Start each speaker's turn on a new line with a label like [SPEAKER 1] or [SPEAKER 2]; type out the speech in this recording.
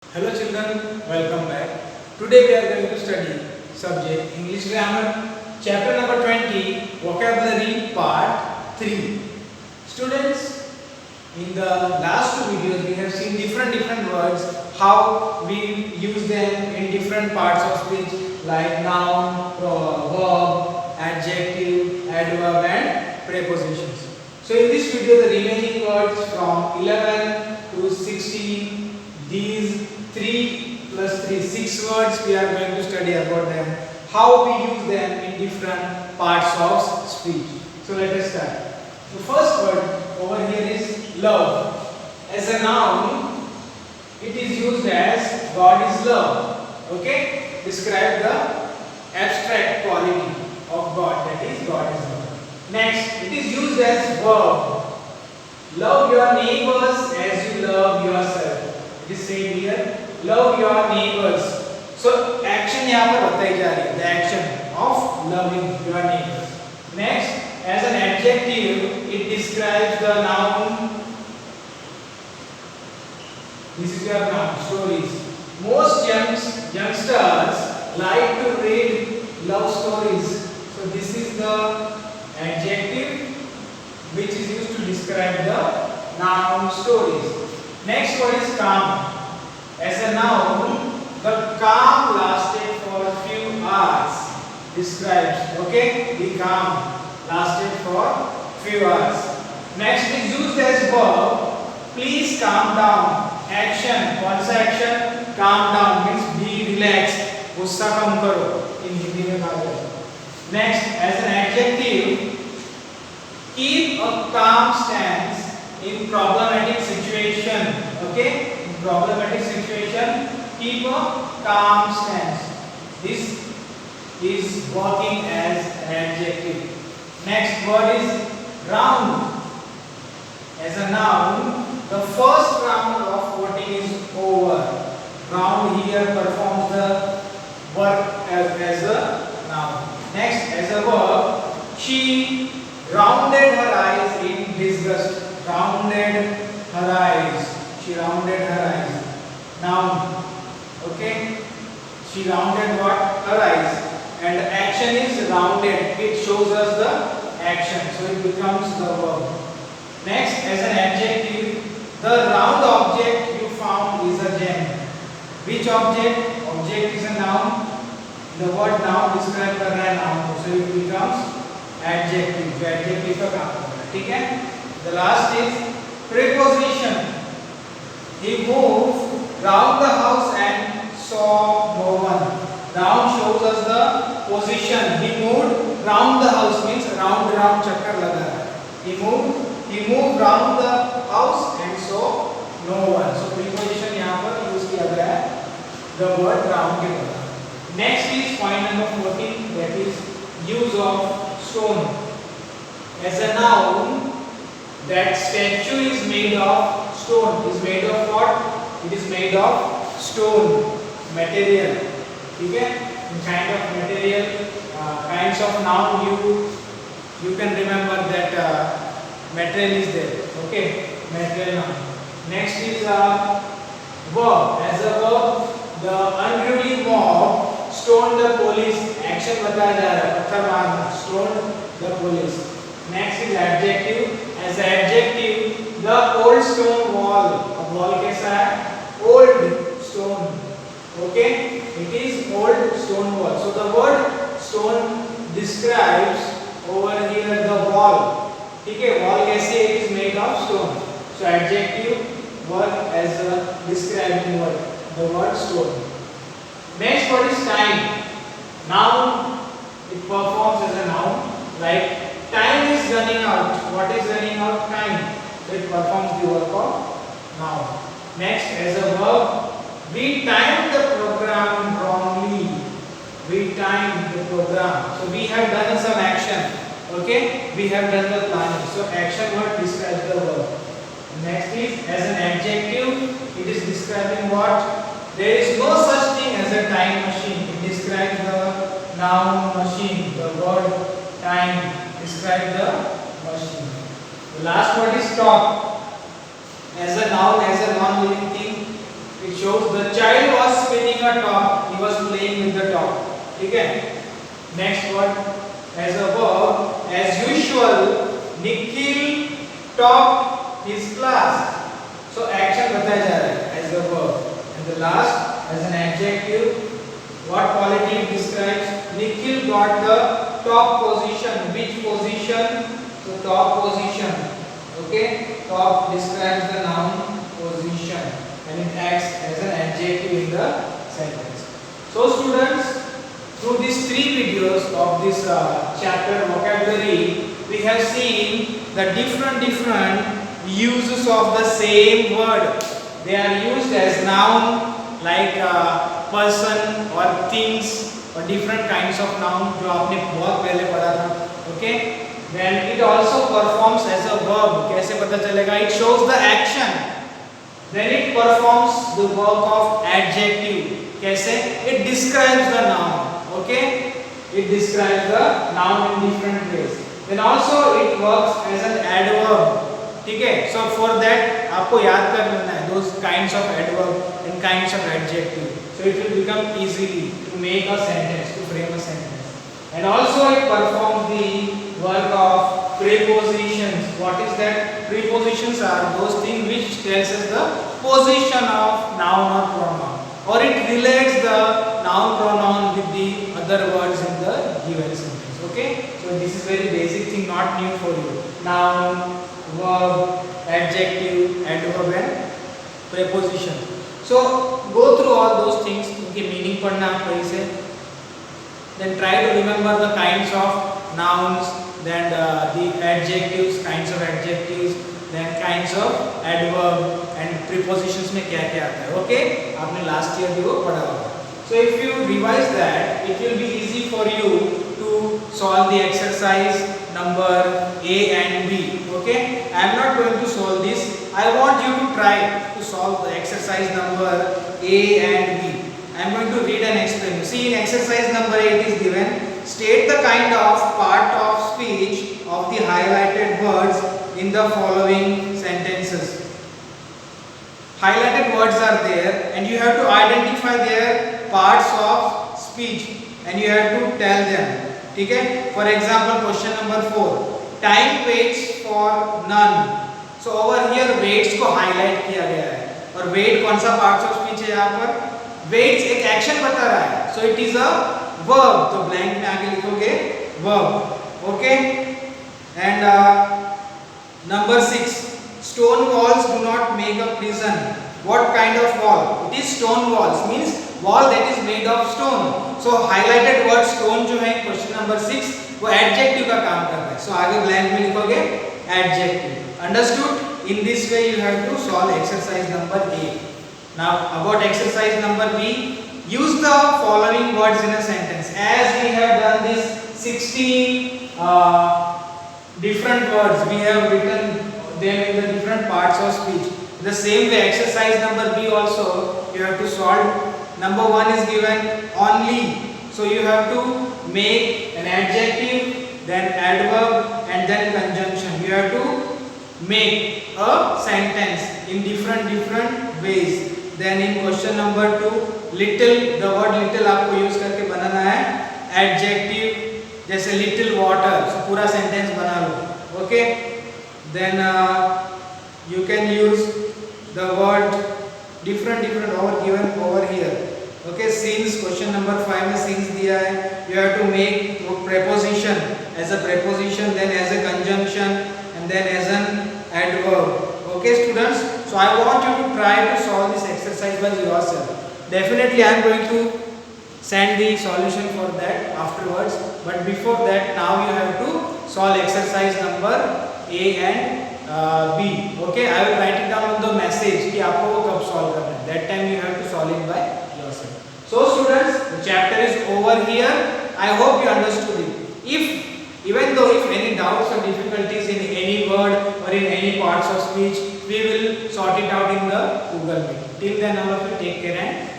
[SPEAKER 1] Hello children, welcome back. Today we are going to study subject English Grammar, chapter number 20, Vocabulary Part 3. Students, in the last two videos we have seen different words, how we use them in different parts of speech like noun, verb, adjective, adverb and prepositions. So in this video the remaining words from 11 to 16, these 3 plus 3, 6 words we are going to study about them, how we use them in different parts of speech. So let us start. The first word over here is love. As a noun, it is used as God is love. Okay? Describe the abstract quality of God, that is God is love. Next, it is used as verb. Love your neighbors as you love yourself. It is said here, love your neighbors. So action यहाँ पर बताई जा रही है, the action of loving your neighbors. Next, as an adjective, it describes the noun. This is your noun, stories. Most youngsters like to read love stories. So this is the adjective which is used to describe the noun stories. Next word is calm. As a noun, the calm lasted for a few hours. Describes, okay? The calm lasted for few hours. Next is used as verb. Please calm down. Action. कौन सा action? Calm down means be relaxed. गुस्सा कम करो. In Hindi में बात करें. Next, as an adjective, keep a calm stance in problematic situation. Okay? In problematic situation, keep a calm stance. This is working as an adjective. Next word is round. As a noun, the first round of voting is over. Round here performs the work as a noun. Next, as a verb, she rounded her eyes in disgust. Rounded her eyes. She rounded her eyes. Noun. Okay. She rounded what? Her eyes. And the action is rounded. It shows us the action. So it becomes the verb. Next, as an adjective, the round object you found is a gem. Which object? Object is a noun. The word noun describe कर रहा है noun को. So it becomes adjective. जो adjective का काम कर रहा है. ठीक है? The last is preposition. He moved round the house and saw no one. Round shows us the position. He moved round the house means round चक्कर लगा रहा है. He moved round the house and saw no one. So preposition यहाँ पर use किया गया है the word round के द्वारा. Next is point number 14, that is use of stone. As a noun, that statue is made of stone. Is made of what? It is made of stone material. ठीक है? Kind of material, kinds of noun you can remember that material is there. Okay, material noun. Next is verb. As a verb, the unruly mob stoned the police. Action बताया जा रहा है, पत्थर मारना. Stoned the police. Next is adjective. As an adjective, the old stone wall. अब wall कैसा है? Old stone. Okay, it is old stone wall. So the word stone describes over here the wall. ठीक है? Wall कैसे? It is made of stone. So adjective work as a describing word. The word stone. Next word is time. Noun. It performs as a noun. Like time is running out. What is running out? Time. So it performs the work of noun. Next, as a verb, we timed the program wrongly. We timed the program. So we have done some action. Okay? We have done the planning. So action word describes the verb. Next is as an adjective. It is describing what? There is no such thing as a time machine. It describes the noun machine. The word time describes the machine. The last word is talk. As a noun, as a non-living thing, it shows the child was spinning a top. He was playing with the top. Okay. Next word as a verb. As usual, Nikhil topped his class. So action बताया जा रहा है as a verb. And the last as an adjective. What quality it describes? Nikhil got the top position. Which position? So top position. Okay. Top describes the noun position and it acts as an adjective in the sentence. So students, through these 3 videos of this chapter vocabulary, we have seen the different uses of the same word. They are used as noun like person or things or different kinds of noun जो आपने बहुत पहले पढ़ा था. Okay. Then it also performs as a verb. कैसे पता चलेगा? It shows the action. Then it performs the work of adjective. कैसे? It describes the noun. Okay? It describes the noun in different ways. Then also it works as an adverb. ठीक है? So for that आपको याद कर लेना है those kinds of adverb and kinds of adjective. So it will become easily to make a sentence, to frame a sentence. And also it performs the work of prepositions. What is that? Prepositions are those things which tells us the position of noun or pronoun, or it relates the noun pronoun with the other words in the given sentence. Okay, so this is very basic thing, not new for you. Noun, verb, adjective, adverb and preposition. So go through all those things. उनके meaning पढ़ना आप कहीं से. Then try to remember the kinds of nouns, then the adjectives, kinds of adjectives, then kinds of adverb and prepositions में क्या क्या आता है. Okay, आपने last year भी वो पढ़ा होगा. So if you revise that, it will be easy for you to solve the exercise number A and B. Okay, I am not going to solve this. I want you to try to solve the exercise number A and B. I am going to read and explain. See, in exercise number 8 is given, state the kind of part of speech of the highlighted words in the following sentences. Highlighted words are there and you have to identify their parts of speech and you have to tell them. Okay? For example, question number 4. Time waits for none. So over here waits को highlight किया गया है और wait कौन सा parts of speech है यहाँ पर? Waits एक action बता रहा है. So it is a verb. तो blank में आगे लिखोगे verb. Okay? And number 6. Stone walls do not make a prison. What kind of wall? It is stone walls. Means wall that is made of stone. So highlighted word stone जो है question number 6 वो adjective का काम कर रहा है. So आगे blank में लिखोगे adjective. Understood? In this way you have to solve exercise number A. Now about exercise number B, use the following words in a sentence. As we have done this 16 different words, we have written them in the different parts of speech. The same way exercise number B also you have to solve. Number 1 is given only. So you have to make an adjective, then adverb and then conjunction. You have to make a sentence in different ways. Then in question number 2, little, the word little आपको use करके बनाना है adjective, जैसे little water. So पूरा sentence बना लो. Okay? Then you can use the word different over given over here. Okay, since question number 5 में since दिया है, you have to make preposition as a preposition, then as a conjunction and then as an adverb. Okay students, so I want you to try to solve this exercise by yourself. Definitely I am going to send the solution for that afterwards, but before that now you have to solve exercise number A and B. Okay, I will write it down on the message कि आपको वो कब solve करना है. That time you have to solve it by yourself. So students, the chapter is over here. I hope you understood it. Even though if any doubts or difficulties in any word or in any parts of speech, we will sort it out in the Google Meet. Till then, all of you take care and